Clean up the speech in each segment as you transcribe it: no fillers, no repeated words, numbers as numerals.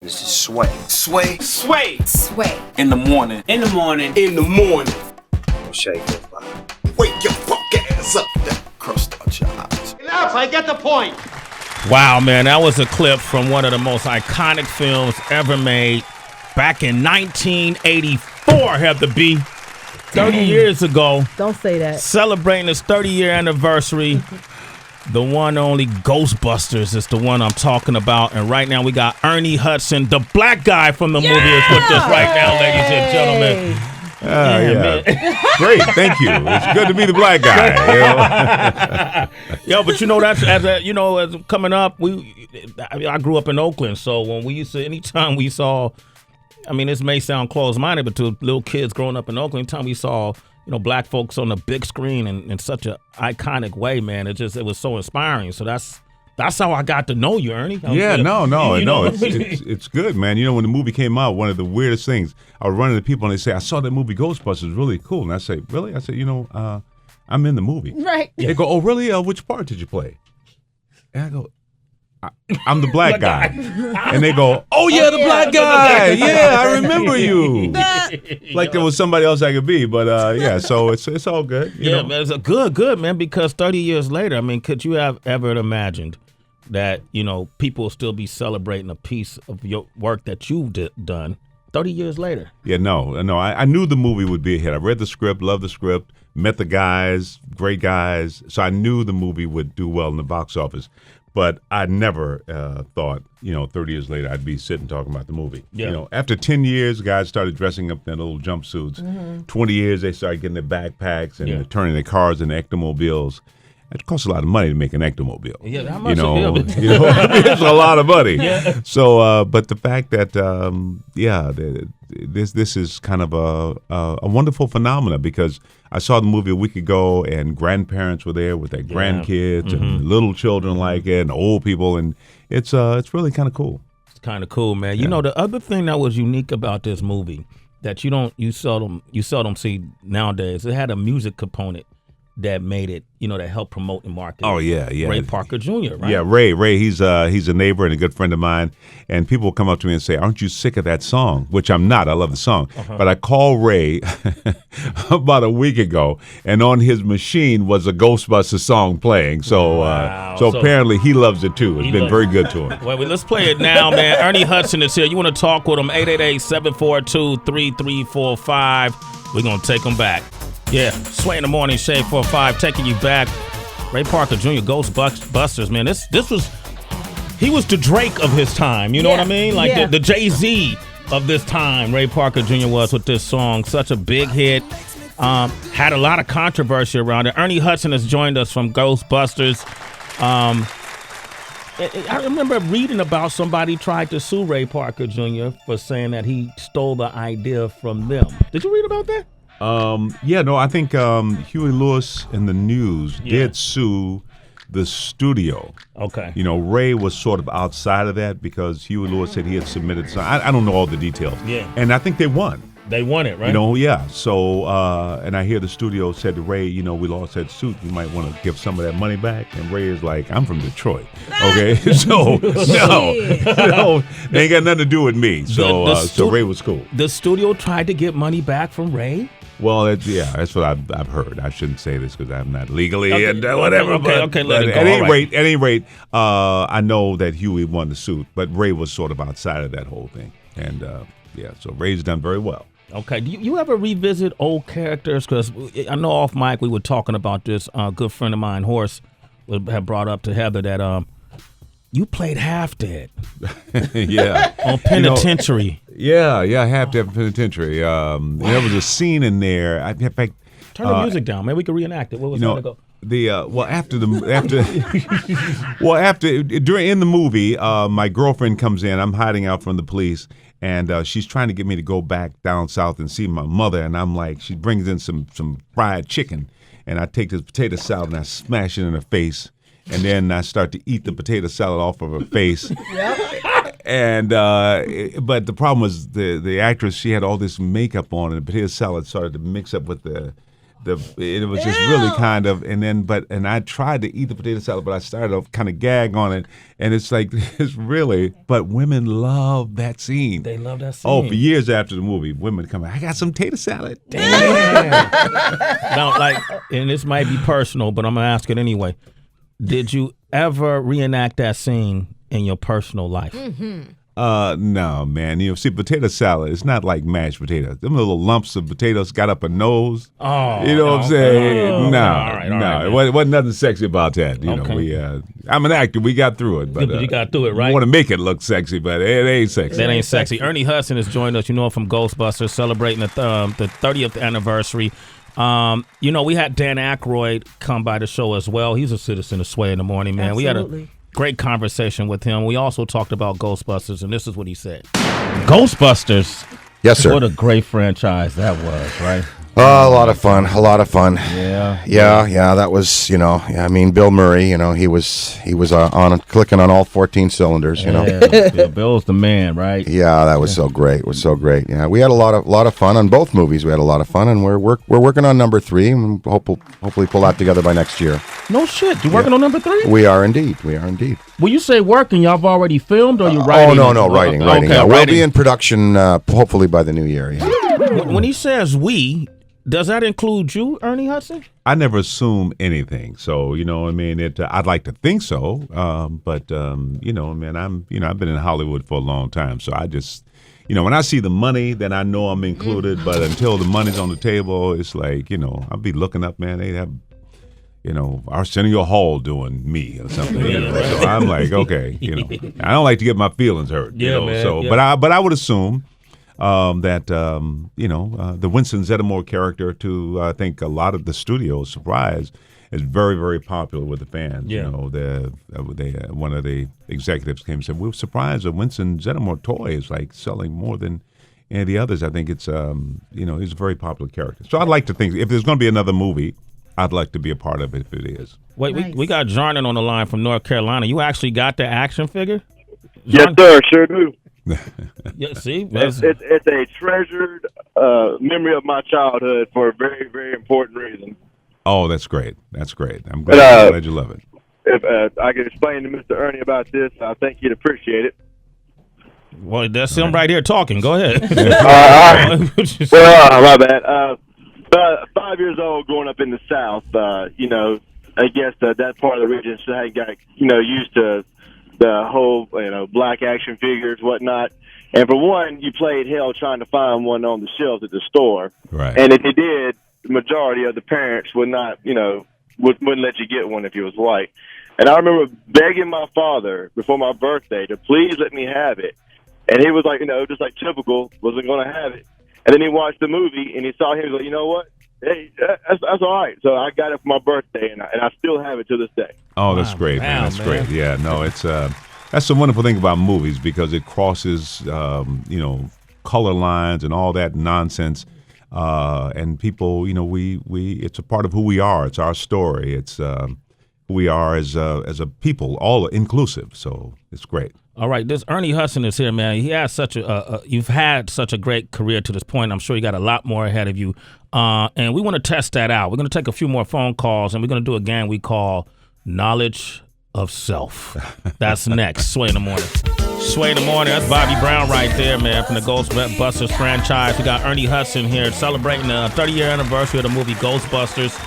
This is Sway. Sway. Sway. Sway. In the morning. In the morning. In the morning. Shake it. Wake your punk ass up. That crust out your eyes. Enough, I get the point. Wow, man, that was a clip from one of the most iconic films ever made back in 1984, had to be 30 years ago. Don't say that. Celebrating its 30-year anniversary. The one only Ghostbusters is the one I'm talking about. And right now we got Ernie Hudson, the black guy from the movie, is with us right now, ladies and gentlemen. Yeah. Great, thank you. It's good to be the black guy. Yo, but you know, that's as coming up, I grew up in Oakland, so when we used to, anytime we saw, I mean, this may sound close-minded, but to little kids growing up in Oakland, anytime we saw, black folks on the big screen in such an iconic way, man, it was so inspiring. So that's how I got to know you, Ernie. Yeah, no. It's good, man. You know, when the movie came out, one of the weirdest things, I was running to people and they say, I saw that movie Ghostbusters, really cool. And I say, really? I said, I'm in the movie. Right. They go, oh, really? Which part did you play? And I go, I'm the black guy. And they go, oh, yeah, the black guy. Yeah, I remember you. Like there was somebody else I could be. But, so it's all good. You know? Man, it's good, man, because 30 years later, I mean, could you have ever imagined that, people will still be celebrating a piece of your work that you've done 30 years later? Yeah, no. I knew the movie would be a hit. I read the script, loved the script, met the guys, great guys. So I knew the movie would do well in the box office. But I never thought, 30 years later, I'd be sitting talking about the movie. Yeah. After 10 years, guys started dressing up in their little jumpsuits. Mm-hmm. 20 years, they started getting their backpacks and turning their cars into ectomobils. It costs a lot of money to make an ectomobile. Yeah, how much it's a lot of money. Yeah. So, but the fact that, this is kind of a wonderful phenomenon because I saw the movie a week ago and grandparents were there with their grandkids and little children like it and old people, and it's really kind of cool. It's kind of cool, man. Yeah. The other thing that was unique about this movie that you seldom see nowadays, it had a music component that made it, that helped promote and market. Oh, yeah. Ray Parker Jr., right? Yeah, Ray, he's a neighbor and a good friend of mine, and people will come up to me and say, aren't you sick of that song? Which I'm not. I love the song. Uh-huh. But I called Ray about a week ago, and on his machine was a Ghostbusters song playing. So, so apparently he loves it, too. It's been very good to him. Well, let's play it now, man. Ernie Hudson is here. You want to talk with him, 888-742-3345. We're going to take him back. Yeah, Sway in the Morning, Shade 45, taking you back. Ray Parker Jr., Ghostbusters, man. He was the Drake of his time, you know what I mean? Like the Jay-Z of this time, Ray Parker Jr. was with this song. Such a big hit. Had a lot of controversy around it. Ernie Hudson has joined us from Ghostbusters. I remember reading about somebody tried to sue Ray Parker Jr. for saying that he stole the idea from them. Did you read about that? I think Huey Lewis and the News did sue the studio. Okay. Ray was sort of outside of that because Huey Lewis said he had submitted some. I don't know all the details. Yeah. And I think they won. They won it, right? Yeah. So, and I hear the studio said to Ray, we lost that suit. You might want to give some of that money back. And Ray is like, I'm from Detroit. Okay. So, no, they ain't got nothing to do with me. So, so Ray was cool. The studio tried to get money back from Ray? Well, that's what I've heard. I shouldn't say this because I'm not legally and whatever. Okay, let it go. At any rate, I know that Huey won the suit, but Ray was sort of outside of that whole thing. And, so Ray's done very well. Okay. Do you ever revisit old characters? Because I know off mic we were talking about this. A good friend of mine, Horace, had brought up to Heather that you played Half Dead. Yeah. On Penitentiary. Yeah, Half Dead Penitentiary. There was a scene in there. In fact, turn the music down. Maybe we could reenact it. What was that to go? In the movie, my girlfriend comes in. I'm hiding out from the police. And she's trying to get me to go back down south and see my mother. And I'm like, she brings in some fried chicken. And I take this potato salad and I smash it in her face. And then I start to eat the potato salad off of her face. And but the problem was the actress, she had all this makeup on and the potato salad started to mix up with the it was just really kind of, and I tried to eat the potato salad, but I started to kind of gag on it, and it's like, it's really, but women love that scene. They love that scene. Oh, for years after the movie, women come out, I got some potato salad. Damn. Now, like, and this might be personal, but I'm going to ask it anyway. Did you ever reenact that scene in your personal life? No, man. See, potato salad, it's not like mashed potatoes. Them little lumps of potatoes got up a nose. Oh, you know what I'm saying? Oh, no, all right, it wasn't nothing sexy about that. You know, I'm an actor. We got through it, but you got through it, right? I want to make it look sexy, but it ain't sexy. That ain't sexy. Ernie Hudson has joined us. You know him from Ghostbusters, celebrating the 30th anniversary. We had Dan Aykroyd come by the show as well. He's a citizen of Sway in the Morning, man. Absolutely. We had a great conversation with him. We also talked about Ghostbusters, and this is what he said. Ghostbusters. Yes, sir. What a great franchise that was, right? A lot of fun. Yeah. Yeah. That was, I mean, Bill Murray, he was on clicking on all 14 cylinders, Yeah, Bill's the man, right? Yeah, that was so great. It was so great. Yeah, we had a lot of fun on both movies. We had a lot of fun, and we're working on number 3, and hopefully pull that together by next year. No shit. You working on number 3? We are indeed. When you say working, y'all have already filmed, or you writing? Oh no, writing. Okay, Yeah, we'll writing. be in production hopefully by the new year. Yeah. When he says we, does that include you, Ernie Hudson? I never assume anything, so you know what I mean. I'd like to think so, but man, I've been in Hollywood for a long time, so I just, when I see the money, then I know I'm included. But until the money's on the table, it's like, I'll be looking up, man. They have, Arsenio Hall doing me or something. So I'm like, okay, I don't like to get my feelings hurt, man, So, yeah. but I would assume. That the Winston Zeddemore character, to I think a lot of the studio surprise, is very, very popular with the fans. Yeah. One of the executives came and said, "We were surprised that Winston Zeddemore toy is like selling more than any of the others." I think it's he's a very popular character. So I'd like to think if there's going to be another movie, I'd like to be a part of it if it is. Wait, Nice. we got Jarnon on the line from North Carolina. You actually got the action figure? Yes, sir, sure do. Yeah, see? It's a treasured memory of my childhood for a very, very important reason. Oh, that's great. I'm glad you love it. If I could explain to Mr. Ernie about this, I think he'd appreciate it. Well, that's him right here talking. Go ahead. Well, my bad. 5 years old, growing up in the South, I guess that part of the region had got, used to the whole, black action figures, whatnot. And for one, you played hell trying to find one on the shelves at the store. Right. And if you did, the majority of the parents would not, wouldn't let you get one if you was white. And I remember begging my father before my birthday to please let me have it. And he was like, just like typical, wasn't going to have it. And then he watched the movie and he saw him, he was like, you know what? Hey, that's all right. So I got it for my birthday, and I still have it to this day. Oh, that's great, man. That's great. Yeah, no, it's that's the wonderful thing about movies because it crosses, color lines and all that nonsense. And people, we it's a part of who we are. It's our story. It's who we are as a people, all inclusive. So it's great. All right, this Ernie Hudson is here, man. He has such you've had such a great career to this point. I'm sure you got a lot more ahead of you. And we want to test that out. We're going to take a few more phone calls, and we're going to do a game we call Knowledge of Self. That's next. Sway in the Morning. Sway in the Morning. That's Bobby Brown right there, man, from the Ghostbusters franchise. We got Ernie Hudson here celebrating the 30-year anniversary of the movie Ghostbusters.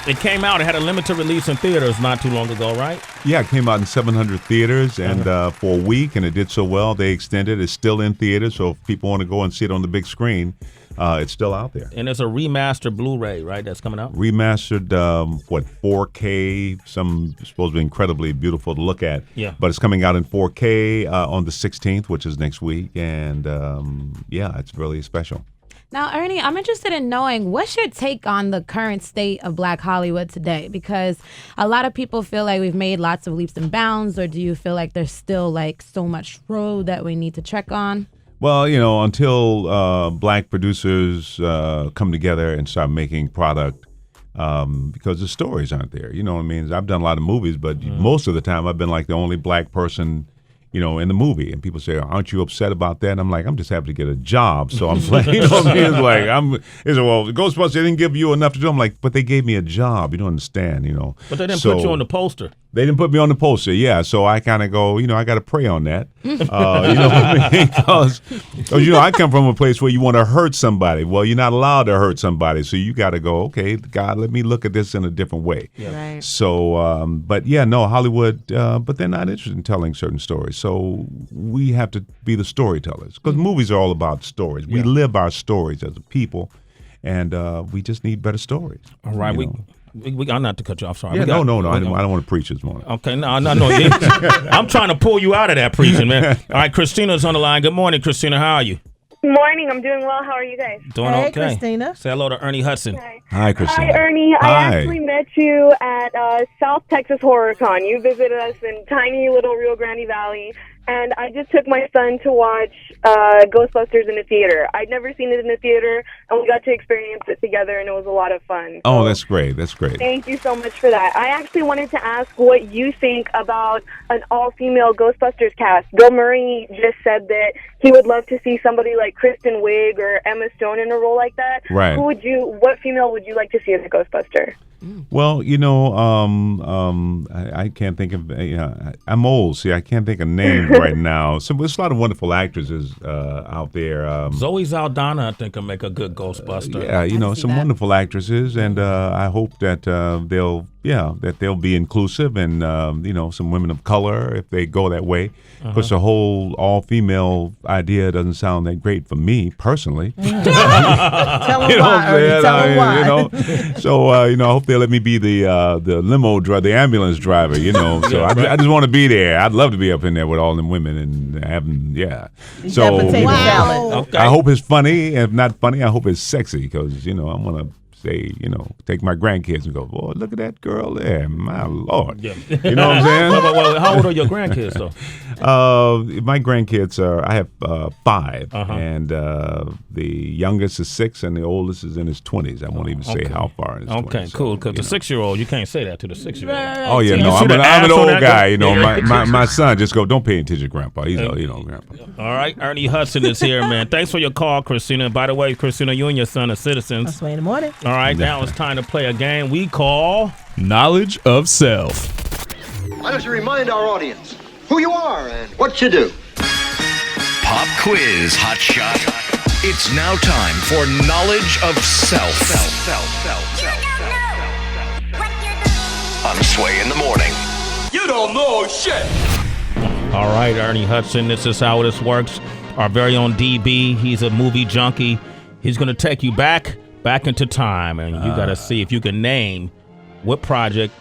It came out. It had a limited release in theaters not too long ago, right? Yeah, it came out in 700 theaters and for a week, and it did so well, they extended. It's still in theaters, so if people want to go and see it on the big screen, it's still out there. And it's a remastered Blu-ray, right, that's coming out? Remastered, 4K, some supposed to be incredibly beautiful to look at. Yeah. But it's coming out in 4K on the 16th, which is next week, and it's really special. Now, Ernie, I'm interested in knowing what's your take on the current state of Black Hollywood today? Because a lot of people feel like we've made lots of leaps and bounds, or do you feel like there's still like so much road that we need to check on? Well, until black producers come together and start making product, because the stories aren't there. You know what I mean? I've done a lot of movies, but most of the time I've been like the only black person in the movie. And people say, aren't you upset about that? And I'm like, I'm just happy to get a job. So I'm like, you know what I mean? It's like, it's well, Ghostbusters, they didn't give you enough to do. I'm like, but they gave me a job. You don't understand, But they didn't put you on the poster. They didn't put me on the poster, yeah. So I kind of go, I got to pray on that. You know what I mean? Because, I come from a place where you want to hurt somebody. Well, you're not allowed to hurt somebody. So you got to go, okay, God, let me look at this in a different way. Yeah. Right. So, but yeah, no, Hollywood, but they're not interested in telling certain stories. So we have to be the storytellers because movies are all about stories. We live our stories as a people, and we just need better stories. All right, I'm not to cut you off. Sorry. Yeah, no. I don't want to preach this morning. Okay, no. I'm trying to pull you out of that preaching, man. All right, Christina's on the line. Good morning, Christina. How are you? Good morning. I'm doing well. How are you guys? Doing Hey, okay. Christina. Say hello to Ernie Hudson. Hi, Christina. Hi, Ernie. Hi. I actually met you at South Texas Horror Con. You visited us in tiny little Rio Grande Valley, and I just took my son to watch Ghostbusters in the theater. I'd never seen it in the theater, and we got to experience it together, and it was a lot of fun. Oh, So that's great. That's great. thank you so much for that. I actually wanted to ask what you think about an all-female Ghostbusters cast. Bill Murray just said that he would love to see somebody like Kristen Wiig or Emma Stone in a role like that. Right. What female would you like to see as a Ghostbuster? Well, I can't think of. I'm old. See, I can't think of names right now. So there's a lot of wonderful actresses out there. Zoe Saldana, I think, will make a good Ghostbuster. Yeah, some wonderful actresses, and I hope that they'll be inclusive, and some women of color if they go that way. Because the whole all-female idea doesn't sound that great for me personally. Tell them why, Ernie. Tell them why. So I hope they let me be the limo driver, the ambulance driver. So I just want to be there. I'd love to be up in there with all them women and having So Okay. I hope it's funny. If not funny, I hope it's sexy because I'm gonna say, take my grandkids and go, boy, look at that girl there, my Lord. Yeah. You know what I'm saying? Well, how old are your grandkids though? My grandkids I have 5, and the youngest is 6, and the oldest is in his 20s. I won't even say how far in his 20s. Okay, cool. Because the 6-year-old, you can't say that to the 6-year-old. Oh yeah, no, I'm an old guy. My son just go, don't pay attention to Grandpa. He's Grandpa. All right, Ernie Hudson is here, man. Thanks for your call, Christina. By the way, Christina, you and your son are citizens. Sway in the morning. All right, now it's time to play a game we call Knowledge of Self. Why don't you remind our audience who you are and what you do? Pop quiz, hotshot. It's now time for Knowledge of Self. On Sway in the Morning. You don't know shit. All right, Ernie Hudson, this is how this works. Our very own DB, he's a movie junkie. He's going to take you back into time, and you got to see if you can name what project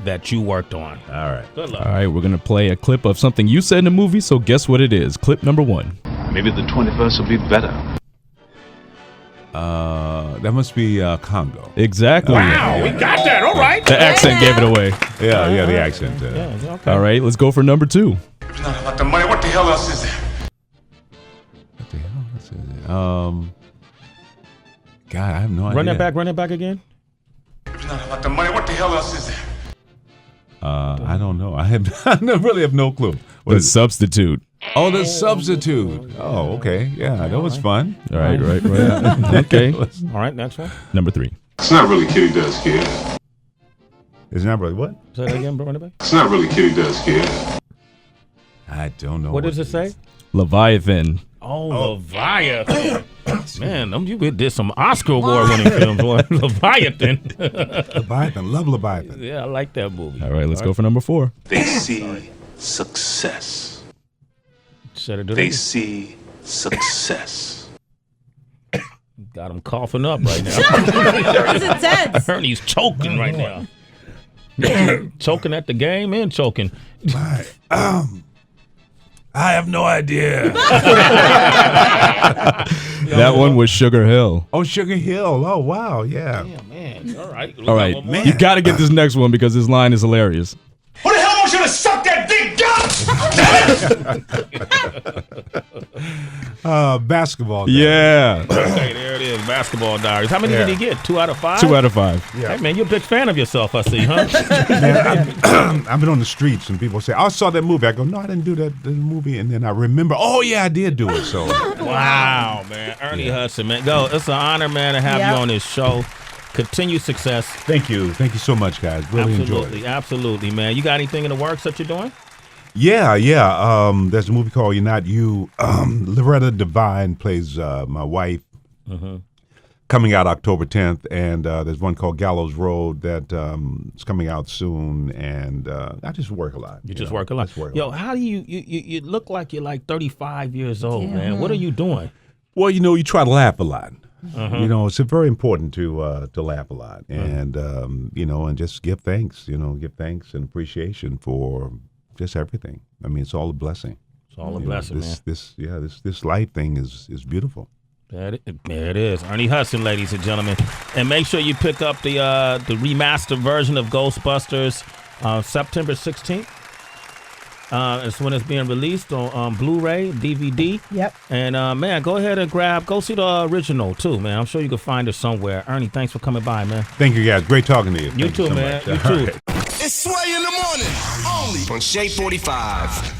that you worked on. All right. Good luck. All right, we're going to play a clip of something you said in the movie, so guess what it is. Clip number 1. Maybe the 21st will be better. That must be Congo. Exactly. Wow, we got that. All right. The accent gave it away. Yeah, the accent. Okay. All right, let's go for number 2. It's not about the money. What the hell else is there? What the hell is it? God, I have no idea. Run that back again. It's not about the money. What the hell else is there? I don't know. I really have no clue. The Substitute. Oh, The Substitute. Oh, okay. Yeah, that was fun. All right. Okay. All right, next one. Number 3. It's not really Kitty Does Kid. It's not really what? Say that again, run it back. It's not really Kitty Does Kid. I don't know. What does it say? Leviathan. Oh, Leviathan. Man, you did some Oscar award-winning films. Leviathan. Leviathan. Love Leviathan. Yeah, I like that movie. All right, let's go for number 4. They see success. They see success. Got him coughing up right now. It's intense. Ernie's choking right now. Choking at the game and choking. I have no idea. That one was Sugar Hill. Oh, Sugar Hill. Oh, wow. Yeah. Damn, man. All right. All right, you got to get this next one because this line is hilarious. Who the hell wants you to suck that big gun? Basketball. Yeah. Okay, there it is. Basketball Diaries. How many did he get? 2 out of 5? 2 out of 5. Yeah. Hey, man, you're a big fan of yourself, I see, huh? Man, I've been on the streets and people say, I saw that movie. I go, no, I didn't do the movie. And then I remember, oh, yeah, I did do it. So Wow, man. Ernie Hudson, man. Go. It's an honor, man, to have you on this show. Continued success. Thank you. Thank you so much, guys. Really enjoyed it. Absolutely, man. You got anything in the works that you're doing? Yeah. There's a movie called You're Not You. Loretta Devine plays my wife. Coming out October 10th, and there's one called Gallows Road that is coming out soon. And I just work a lot. You just work a lot. Yo, how do you look like you're like 35 years old, man? What are you doing? Well, you try to laugh a lot. It's very important to laugh a lot, and and just give thanks. Give thanks and appreciation for just everything. I mean, it's all a blessing. It's all a blessing, man. This life thing is beautiful. There it is. Ernie Hudson, ladies and gentlemen. And make sure you pick up the remastered version of Ghostbusters September 16th. It's when it's being released on Blu-ray, DVD. Yep. And, man, go ahead and go see the original, too, man. I'm sure you can find it somewhere. Ernie, thanks for coming by, man. Thank you, guys. Great talking to you. You too, man. You too. It's Sway in the morning, only on Shade 45.